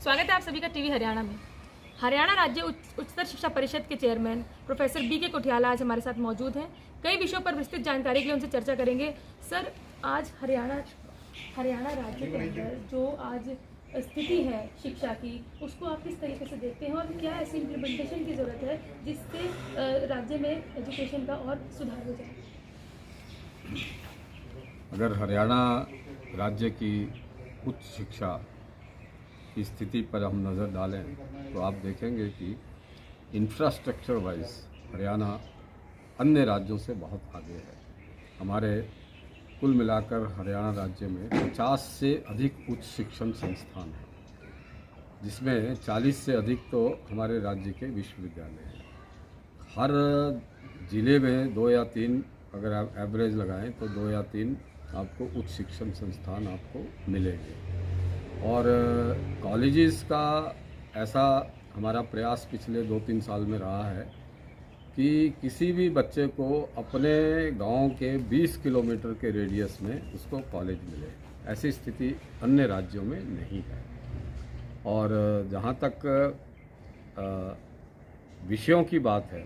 स्वागत है आप सभी का टीवी हरियाणा में। हरियाणा राज्य उच्चतर शिक्षा परिषद के चेयरमैन प्रोफेसर बी.के. कोठियाला आज हमारे साथ मौजूद हैं। कई विषयों पर विस्तृत जानकारी के लिए उनसे चर्चा करेंगे। सर, आज हरियाणा राज्य के अंदर जो आज स्थिति है शिक्षा की, उसको आप किस तरीके से देखते हैं और क्या ऐसी इम्प्लीमेंटेशन की ज़रूरत है जिससे राज्य में एजुकेशन का और सुधार हो जाए? अगर हरियाणा राज्य की उच्च शिक्षा की स्थिति पर हम नज़र डालें तो आप देखेंगे कि इंफ्रास्ट्रक्चर वाइज हरियाणा अन्य राज्यों से बहुत आगे है। हमारे कुल मिलाकर हरियाणा राज्य में 50 से अधिक उच्च शिक्षण संस्थान हैं, जिसमें 40 से अधिक तो हमारे राज्य के विश्वविद्यालय हैं। हर ज़िले में 2 या 3, अगर आप एवरेज लगाएं तो 2 या 3 आपको उच्च शिक्षण संस्थान आपको मिलेंगे। और कॉलेजेस का ऐसा हमारा प्रयास पिछले 2-3 साल में रहा है कि किसी भी बच्चे को अपने गांव के 20 किलोमीटर के रेडियस में उसको कॉलेज मिले। ऐसी स्थिति अन्य राज्यों में नहीं है। और जहां तक विषयों की बात है,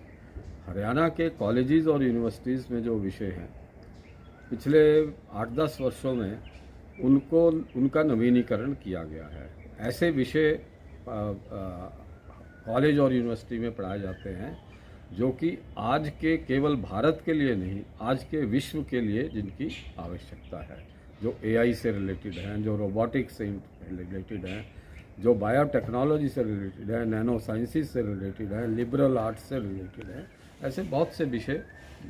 हरियाणा के कॉलेजेस और यूनिवर्सिटीज़ में जो विषय हैं, पिछले 8-10 वर्षों में उनका नवीनीकरण किया गया है। ऐसे विषय कॉलेज और यूनिवर्सिटी में पढ़ाए जाते हैं जो कि आज के केवल भारत के लिए नहीं, आज के विश्व के लिए जिनकी आवश्यकता है, जो एआई से रिलेटेड हैं, जो रोबोटिक्स से रिलेटेड हैं, जो बायोटेक्नोलॉजी से रिलेटेड है, नैनो साइंसेज से रिलेटेड है, लिबरल आर्ट्स से रिलेटेड है। ऐसे बहुत से विषय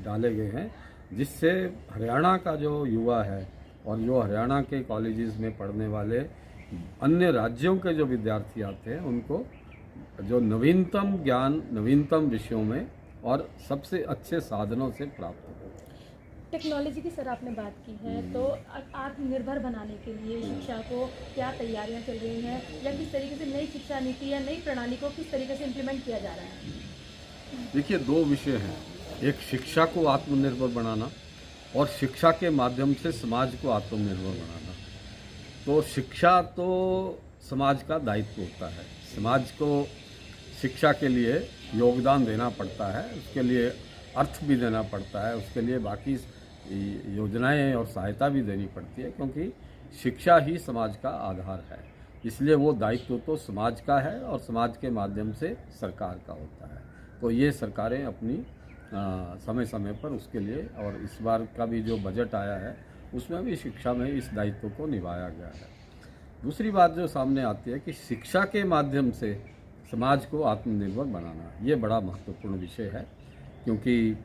डाले गए हैं जिससे हरियाणा का जो युवा है और जो हरियाणा के कॉलेजेस में पढ़ने वाले अन्य राज्यों के जो विद्यार्थी आते हैं, उनको जो नवीनतम ज्ञान नवीनतम विषयों में और सबसे अच्छे साधनों से प्राप्त हो। टेक्नोलॉजी की सर आपने बात की है, तो आत्मनिर्भर बनाने के लिए शिक्षा को क्या तैयारियां चल रही हैं या किस तरीके से नई शिक्षा नीति या नई प्रणाली को किस तरीके से इम्प्लीमेंट किया जा रहा है? देखिए, 2 विषय हैं। एक शिक्षा को आत्मनिर्भर बनाना और शिक्षा के माध्यम से समाज को आत्मनिर्भर बनाना। तो शिक्षा तो समाज का दायित्व होता है। समाज को शिक्षा के लिए योगदान देना पड़ता है, उसके लिए अर्थ भी देना पड़ता है, उसके लिए बाकी योजनाएं और सहायता भी देनी पड़ती है, क्योंकि शिक्षा ही समाज का आधार है। इसलिए वो दायित्व तो समाज का है और समाज के माध्यम से सरकार का होता है। तो ये सरकारें अपनी समय समय पर उसके लिए, और इस बार का भी जो बजट आया है उसमें भी शिक्षा में इस दायित्व को निभाया गया है। दूसरी बात जो सामने आती है कि शिक्षा के माध्यम से समाज को आत्मनिर्भर बनाना, ये बड़ा महत्वपूर्ण विषय है। क्योंकि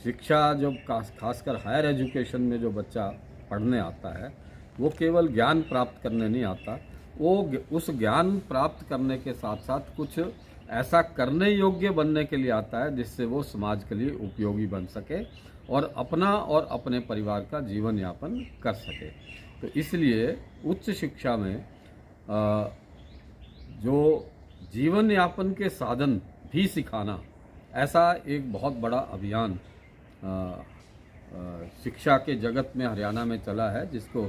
शिक्षा जब खासकर हायर एजुकेशन में जो बच्चा पढ़ने आता है, वो केवल ज्ञान प्राप्त करने नहीं आता, वो उस ज्ञान प्राप्त करने के साथ साथ कुछ ऐसा करने योग्य बनने के लिए आता है जिससे वो समाज के लिए उपयोगी बन सके और अपना और अपने परिवार का जीवन यापन कर सके। तो इसलिए उच्च शिक्षा में जो जीवन यापन के साधन भी सिखाना, ऐसा एक बहुत बड़ा अभियान शिक्षा के जगत में हरियाणा में चला है, जिसको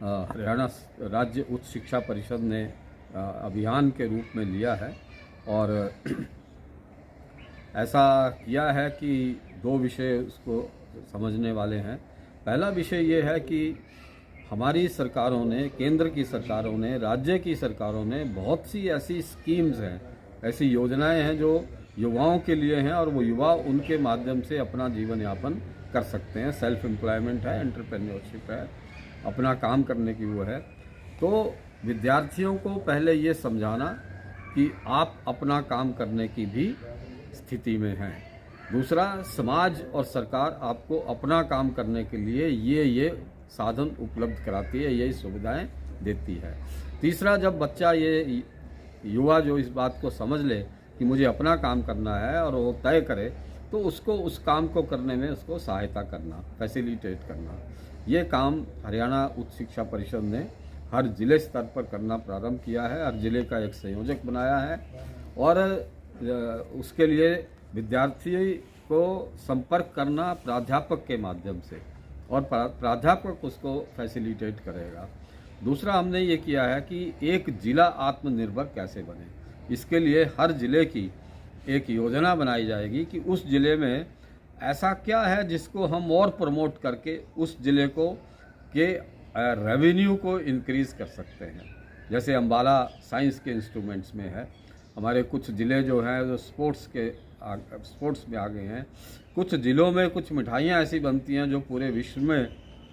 हरियाणा राज्य उच्च शिक्षा परिषद ने अभियान के रूप में लिया है। और ऐसा किया है कि 2 विषय उसको समझने वाले हैं। पहला विषय ये है कि हमारी सरकारों ने, केंद्र की सरकारों ने, राज्य की सरकारों ने बहुत सी ऐसी स्कीम्स हैं, ऐसी योजनाएं हैं जो युवाओं के लिए हैं और वो युवा उनके माध्यम से अपना जीवन यापन कर सकते हैं। सेल्फ एम्प्लॉयमेंट है, एंटरप्रेन्योरशिप है, अपना काम करने की वो है। तो विद्यार्थियों को पहले ये समझाना कि आप अपना काम करने की भी स्थिति में हैं। दूसरा, समाज और सरकार आपको अपना काम करने के लिए ये साधन उपलब्ध कराती है, यही सुविधाएं देती है। तीसरा, जब बच्चा ये युवा जो इस बात को समझ ले कि मुझे अपना काम करना है और वो तय करे, तो उसको उस काम को करने में उसको सहायता करना, फैसिलिटेट करना, ये काम हरियाणा उच्च शिक्षा परिषद ने हर जिले स्तर पर करना प्रारंभ किया है। हर जिले का एक संयोजक बनाया है और उसके लिए विद्यार्थी को संपर्क करना प्राध्यापक के माध्यम से, और प्राध्यापक उसको फैसिलिटेट करेगा। दूसरा हमने ये किया है कि एक जिला आत्मनिर्भर कैसे बने, इसके लिए हर जिले की एक योजना बनाई जाएगी कि उस जिले में ऐसा क्या है जिसको हम और प्रमोट करके उस जिले को के रेवेन्यू को इंक्रीज़ कर सकते हैं। जैसे अम्बाला साइंस के इंस्ट्रूमेंट्स में है, हमारे कुछ ज़िले जो हैं जो स्पोर्ट्स में आ गए हैं। कुछ ज़िलों में कुछ मिठाइयाँ ऐसी बनती हैं जो पूरे विश्व में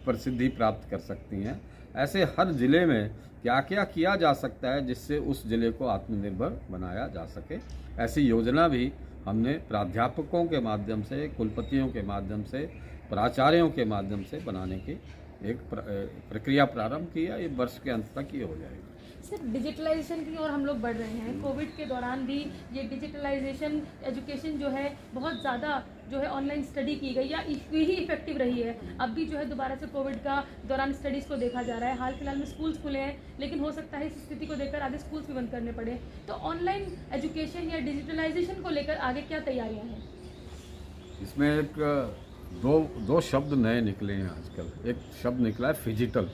प्रसिद्धि प्राप्त कर सकती हैं। ऐसे हर ज़िले में क्या क्या किया जा सकता है जिससे उस ज़िले को आत्मनिर्भर बनाया जा सके, ऐसी योजना भी हमने प्राध्यापकों के माध्यम से, कुलपतियों के माध्यम से, प्राचार्यों के माध्यम से बनाने की एक प्रक्रिया प्रारंभ की है। ये वर्ष के अंत तक ये हो जाएगी। सर, डिजिटलाइजेशन की ओर हम लोग बढ़ रहे हैं। कोविड के दौरान भी ये डिजिटलाइजेशन एजुकेशन जो है बहुत ज़्यादा जो है ऑनलाइन स्टडी की गई या ही इफेक्टिव रही है। अब भी जो है दोबारा से कोविड का दौरान स्टडीज़ को देखा जा रहा है। हाल फिलहाल में स्कूल्स खुले हैं, लेकिन हो सकता है इस स्थिति को देखकर आगे स्कूल्स भी बंद करने पड़े। तो ऑनलाइन एजुकेशन या डिजिटलाइजेशन को लेकर आगे क्या तैयारियाँ हैं? इसमें एक दो शब्द नए निकले हैं आजकल। एक शब्द निकला है फिजिटल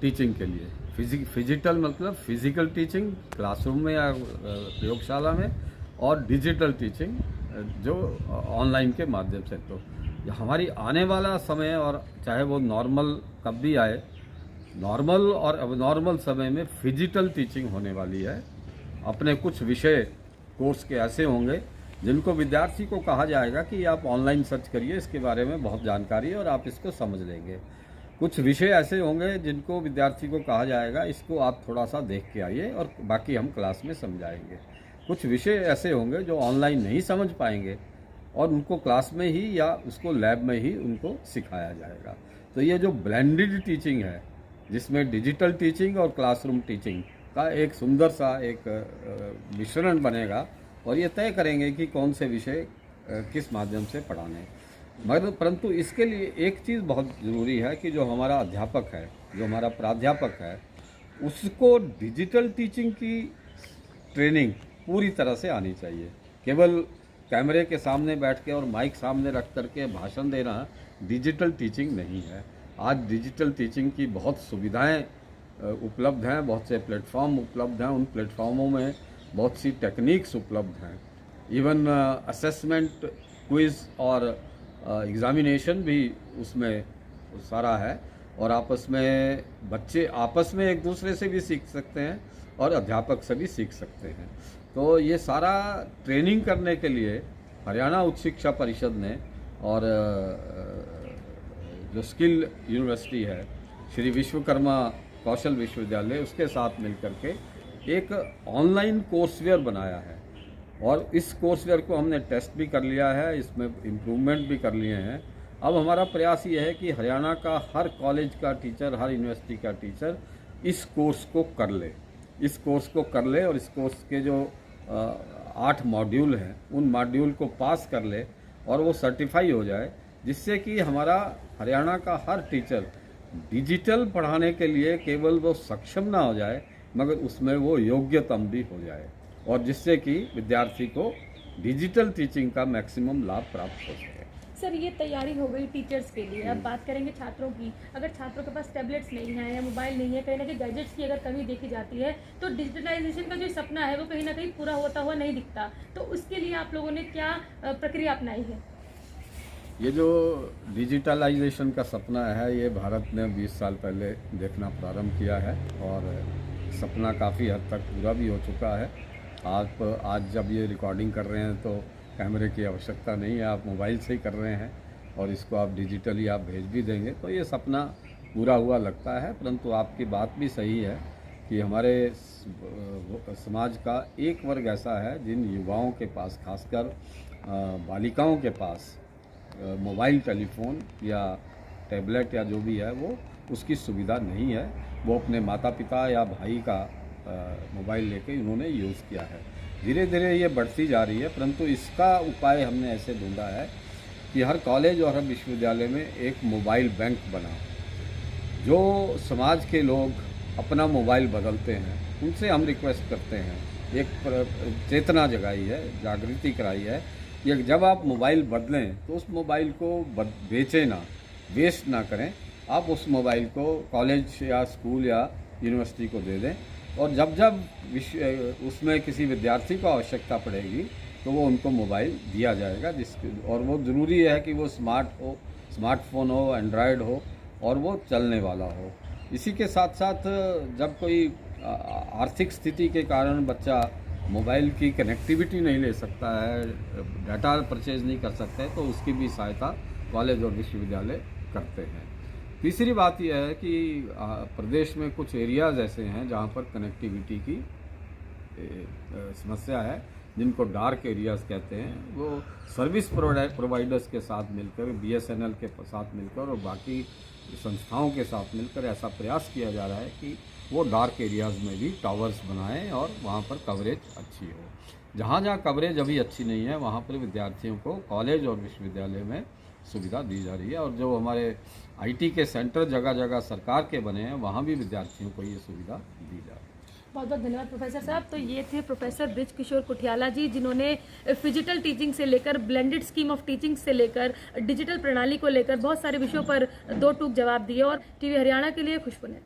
टीचिंग के लिए। फिजिटल मतलब फिजिकल टीचिंग क्लासरूम में या प्रयोगशाला में, और डिजिटल टीचिंग जो ऑनलाइन के माध्यम से। तो हमारी आने वाला समय, और चाहे वो नॉर्मल कब भी आए, नॉर्मल और अबनॉर्मल समय में फिजिटल टीचिंग होने वाली है। अपने कुछ विषय कोर्स के ऐसे होंगे जिनको विद्यार्थी को कहा जाएगा कि आप ऑनलाइन सर्च करिए, इसके बारे में बहुत जानकारी है और आप इसको समझ लेंगे। कुछ विषय ऐसे होंगे जिनको विद्यार्थी को कहा जाएगा इसको आप थोड़ा सा देख के आइए और बाकी हम क्लास में समझाएंगे। कुछ विषय ऐसे होंगे जो ऑनलाइन नहीं समझ पाएंगे और उनको क्लास में ही या उसको लैब में ही उनको सिखाया जाएगा। तो ये जो ब्लेंडेड टीचिंग है, जिसमें डिजिटल टीचिंग और क्लासरूम टीचिंग का एक सुंदर सा एक मिश्रण बनेगा, और ये तय करेंगे कि कौन से विषय किस माध्यम से पढ़ाने हैं। मगर परंतु इसके लिए एक चीज़ बहुत ज़रूरी है कि जो हमारा अध्यापक है, जो हमारा प्राध्यापक है, उसको डिजिटल टीचिंग की ट्रेनिंग पूरी तरह से आनी चाहिए। केवल कैमरे के सामने बैठ के और माइक सामने रख करके भाषण देना डिजिटल टीचिंग नहीं है। आज डिजिटल टीचिंग की बहुत सुविधाएं उपलब्ध हैं, बहुत से प्लेटफॉर्म उपलब्ध हैं। उन प्लेटफॉर्मों में बहुत सी टेक्निक्स उपलब्ध हैं। इवन असेसमेंट, क्विज़ और एग्ज़ामिनेशन भी उसमें सारा है, और आपस में बच्चे आपस में एक दूसरे से भी सीख सकते हैं और अध्यापक से भी सीख सकते हैं। तो ये सारा ट्रेनिंग करने के लिए हरियाणा उच्च शिक्षा परिषद ने और जो स्किल यूनिवर्सिटी है, श्री विश्वकर्मा कौशल विश्वविद्यालय, उसके साथ मिलकर के एक ऑनलाइन कोर्सवेयर बनाया है। और इस कोर्सवेयर को हमने टेस्ट भी कर लिया है, इसमें इम्प्रूवमेंट भी कर लिए हैं। अब हमारा प्रयास ये है कि हरियाणा का हर कॉलेज का टीचर, हर यूनिवर्सिटी का टीचर इस कोर्स को कर ले, इस कोर्स को कर ले और इस कोर्स के जो 8 मॉड्यूल हैं उन मॉड्यूल को पास कर ले और वो सर्टिफाई हो जाए, जिससे कि हमारा हरियाणा का हर टीचर डिजिटल पढ़ाने के लिए केवल वो सक्षम ना हो जाए, मगर उसमें वो योग्यतम भी हो जाए, और जिससे कि विद्यार्थी को डिजिटल टीचिंग का मैक्सिमम लाभ प्राप्त हो सके। सर, ये तैयारी हो गई टीचर्स के लिए। अब बात करेंगे छात्रों की। अगर छात्रों के पास टैबलेट्स नहीं है या मोबाइल नहीं है, कहीं ना कहीं गैजेट्स की अगर कमी देखी जाती है, तो डिजिटलाइजेशन का जो सपना है वो कहीं ना कहीं पूरा होता हुआ नहीं दिखता। तो उसके लिए आप लोगों ने क्या प्रक्रिया अपनाई है? ये जो डिजिटलाइजेशन का सपना है, ये भारत ने 20 साल पहले देखना प्रारंभ किया है और सपना काफ़ी हद तक पूरा भी हो चुका है। आज जब ये रिकॉर्डिंग कर रहे हैं तो कैमरे की आवश्यकता नहीं है, आप मोबाइल से ही कर रहे हैं और इसको आप डिजिटली आप भेज भी देंगे, तो ये सपना पूरा हुआ लगता है। परंतु आपकी बात भी सही है कि हमारे समाज का एक वर्ग ऐसा है जिन युवाओं के पास, खासकर बालिकाओं के पास मोबाइल टेलीफोन या टैबलेट या जो भी है वो उसकी सुविधा नहीं है। वो अपने माता पिता या भाई का मोबाइल लेके इन्होंने यूज़ किया है। धीरे धीरे ये बढ़ती जा रही है, परंतु इसका उपाय हमने ऐसे ढूंढा है कि हर कॉलेज और हर विश्वविद्यालय में एक मोबाइल बैंक बना। जो समाज के लोग अपना मोबाइल बदलते हैं उनसे हम रिक्वेस्ट करते हैं, एक चेतना जगाई है, जागृति कराई है कि जब आप मोबाइल बदलें तो उस मोबाइल को बेचें ना, वेस्ट ना करें, आप उस मोबाइल को कॉलेज या स्कूल या यूनिवर्सिटी को दे दें, और जब जब उसमें किसी विद्यार्थी को आवश्यकता पड़ेगी तो वो उनको मोबाइल दिया जाएगा, और वो ज़रूरी है कि वो स्मार्टफोन हो, एंड्रॉयड हो और वो चलने वाला हो। इसी के साथ साथ जब कोई आर्थिक स्थिति के कारण बच्चा मोबाइल की कनेक्टिविटी नहीं ले सकता है, डाटा परचेज नहीं कर सकता है, तो उसकी भी सहायता कॉलेज और विश्वविद्यालय करते हैं। तीसरी बात यह है कि प्रदेश में कुछ एरियाज़ ऐसे हैं जहाँ पर कनेक्टिविटी की समस्या है, जिनको डार्क एरियाज़ कहते हैं। वो सर्विस प्रोवाइडर्स के साथ मिलकर, BSNL के साथ मिलकर और बाकी संस्थाओं के साथ मिलकर ऐसा प्रयास किया जा रहा है कि वो डार्क एरियाज़ में भी टावर्स बनाएं और वहाँ पर कवरेज अच्छी हो। जहाँ जहाँ कवरेज अभी अच्छी नहीं है वहाँ पर विद्यार्थियों को कॉलेज और विश्वविद्यालय में सुविधा दी जा रही है, और जो हमारे IT के सेंटर जगह जगह सरकार के बने हैं वहाँ भी विद्यार्थियों को ये सुविधा दी जा रही है। बहुत बहुत धन्यवाद प्रोफेसर साहब। तो ये थे प्रोफेसर बृज किशोर कुठियाला जी, जिन्होंने फिजिकल टीचिंग से लेकर ब्लेंडेड स्कीम ऑफ टीचिंग से लेकर डिजिटल प्रणाली को लेकर बहुत सारे विषयों पर दो टूक जवाब दिए। और TV हरियाणा के लिए खुशबू ने।